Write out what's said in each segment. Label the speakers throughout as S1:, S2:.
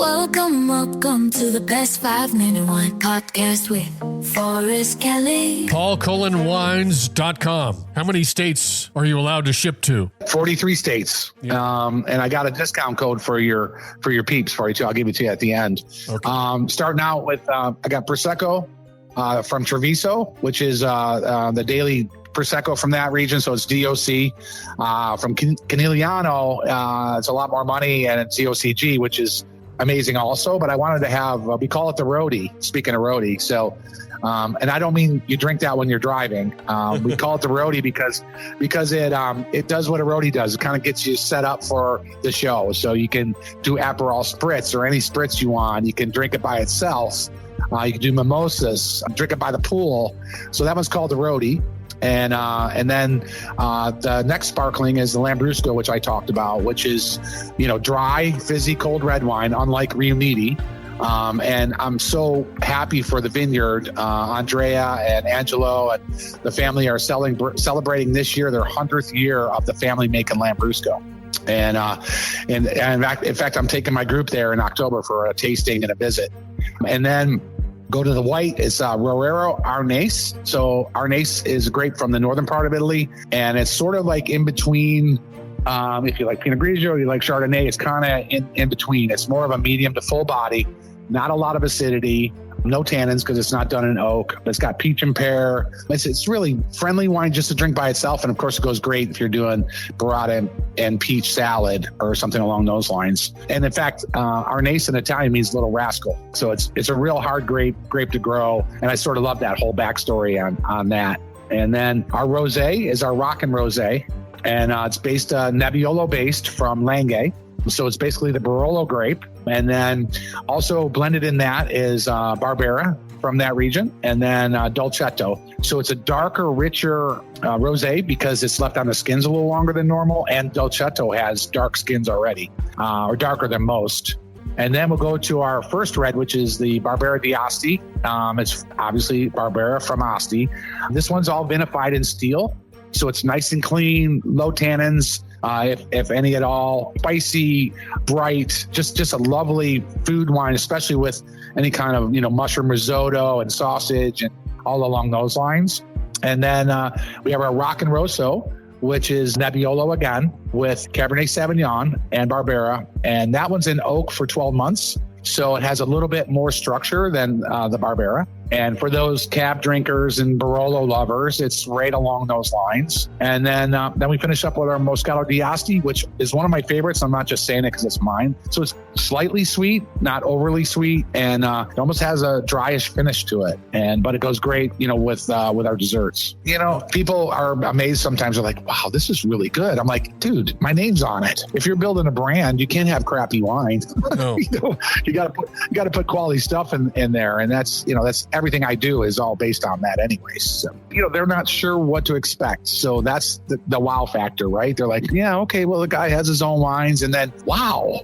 S1: Welcome to the Best 5 Minute Wine Podcast with Forrest Kelly.
S2: PaulCullenWines.com. How many states are you allowed to ship to?
S3: 43 states. Yeah. And I got a discount code for your peeps for you too. I'll give it to you at the end. Okay. Starting out with, I got Prosecco from Treviso, which is the daily Prosecco from that region. So it's DOC. From Canigliano, it's a lot more money, and it's DOCG, which is amazing also. But I wanted to have, we call it the Roadie, speaking of Roadie. So, and I don't mean you drink that when you're driving. We call it the Roadie because it does what a Roadie does. It kind of gets you set up for the show. So you can do Aperol spritz or any spritz you want. You can drink it by itself. You can do mimosas, drink it by the pool. So that one's called the Roadie. And then the next sparkling is the Lambrusco, which I talked about, which is, dry, fizzy, cold red wine, unlike Riuniti. And I'm so happy for the vineyard. Andrea and Angelo and the family are celebrating this year their 100th year of the family making Lambrusco. And in fact, I'm taking my group there in October for a tasting and a visit. And then go to the white. It's Arneis. So Arneis is a grape from the northern part of Italy, and it's sort of like in between. If you like Pinot Grigio or you like Chardonnay, it's kind of in between. It's more of a medium to full body, not a lot of acidity, no tannins because it's not done in oak. But it's got peach and pear. It's really friendly wine just to drink by itself, and of course it goes great if you're doing burrata and peach salad or something along those lines. And in fact, Arneis in Italian means little rascal. So it's a real hard grape to grow, and I sort of love that whole backstory on that. And then our Rosé is our Rockin' Rosé, and it's based Nebbiolo-based from Langhe. So it's basically the Barolo grape. And then also blended in that is Barbera from that region, and then Dolcetto. So it's a darker, richer rosé because it's left on the skins a little longer than normal, and Dolcetto has dark skins already, or darker than most. And then we'll go to our first red, which is the Barbera di Asti. It's obviously Barbera from Asti. This one's all vinified in steel, so it's nice and clean, low tannins. If any at all, spicy, bright, just a lovely food wine, especially with any kind of, mushroom risotto and sausage and all along those lines. And then we have our Rock Rosso, which is Nebbiolo again with Cabernet Sauvignon and Barbera. And that one's in oak for 12 months. So it has a little bit more structure than the Barbera. And for those cab drinkers and Barolo lovers, it's right along those lines. And then we finish up with our Moscato di Asti, which is one of my favorites. I'm not just saying it because it's mine. So it's slightly sweet, not overly sweet, and it almost has a dryish finish to it. But it goes great, with our desserts. People are amazed sometimes. They're like, "Wow, this is really good." I'm like, "Dude, my name's on it. If you're building a brand, you can't have crappy wine. No. You got to put quality stuff in there, and that's everything I do is all based on that anyways. So, they're not sure what to expect. So that's the wow factor, right? They're like, yeah, okay, well, the guy has his own wines, and then wow,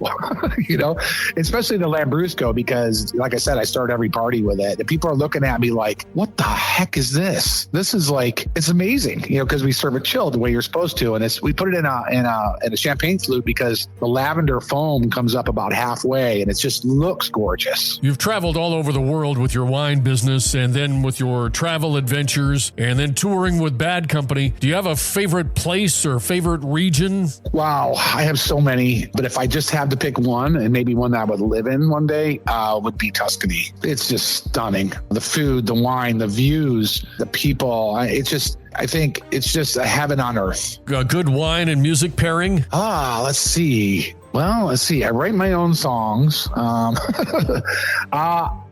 S3: especially the Lambrusco, because like I said, I start every party with it. And people are looking at me like, what the heck is this? This is like, it's amazing, because we serve it chilled the way you're supposed to. And we put it in a champagne flute because the lavender foam comes up about halfway, and it just looks gorgeous.
S2: You've traveled all over the world with your wine business, and then with your travel adventures, and then touring with Bad Company. Do you have a favorite place or favorite region?
S3: Wow, I have so many, but if I just had to pick one, and maybe one that I would live in one day, would be Tuscany. It's just stunning. The food, the wine, the views, the people. I think it's just a heaven on earth.
S2: A good wine and music pairing?
S3: Let's see. Well, let's see. I write my own songs. I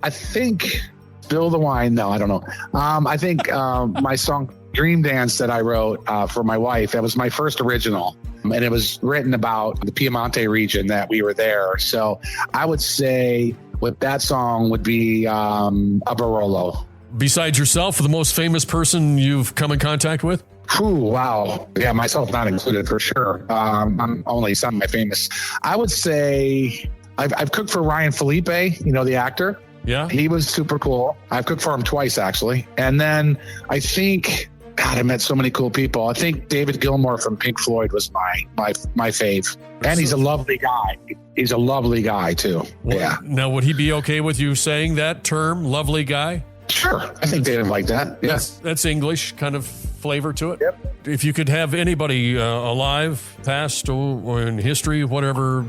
S3: think... Spill the wine. No, I don't know. I think my song Dream Dance that I wrote for my wife, that was my first original. And it was written about the Piemonte region that we were there. So I would say with that song would be a Barolo.
S2: Besides yourself, the most famous person you've come in contact with?
S3: Wow. Yeah, myself not included for sure. I'm only semi-famous. I would say I've cooked for Ryan Phillippe, the actor.
S2: Yeah.
S3: He was super cool. I've cooked for him twice, actually. And then I think God, I met so many cool people. I think David Gilmour from Pink Floyd was my fave. And he's a lovely guy. He's a lovely guy too.
S2: Well,
S3: yeah.
S2: Now, would he be okay with you saying that term, lovely guy?
S3: Sure. I think they didn't like that. Yeah.
S2: That's English kind of flavor to it.
S3: Yep.
S2: If you could have anybody alive, past, or in history, whatever,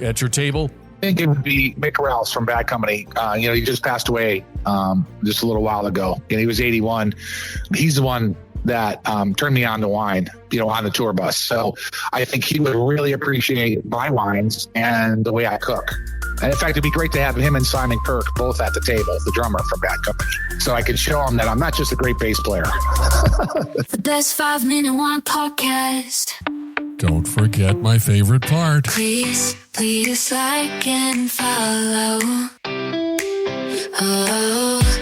S2: at your table.
S3: I think it would be Mick Ralphs from Bad Company. He just passed away just a little while ago, and he was 81. He's the one that turned me on to wine, on the tour bus. So I think he would really appreciate my wines and the way I cook. And in fact, it'd be great to have him and Simon Kirk both at the table, the drummer from Bad Company, so I could show him that I'm not just a great bass player.
S1: The best 5-minute wine podcast.
S2: Don't forget my favorite part.
S1: Please like and follow. Oh.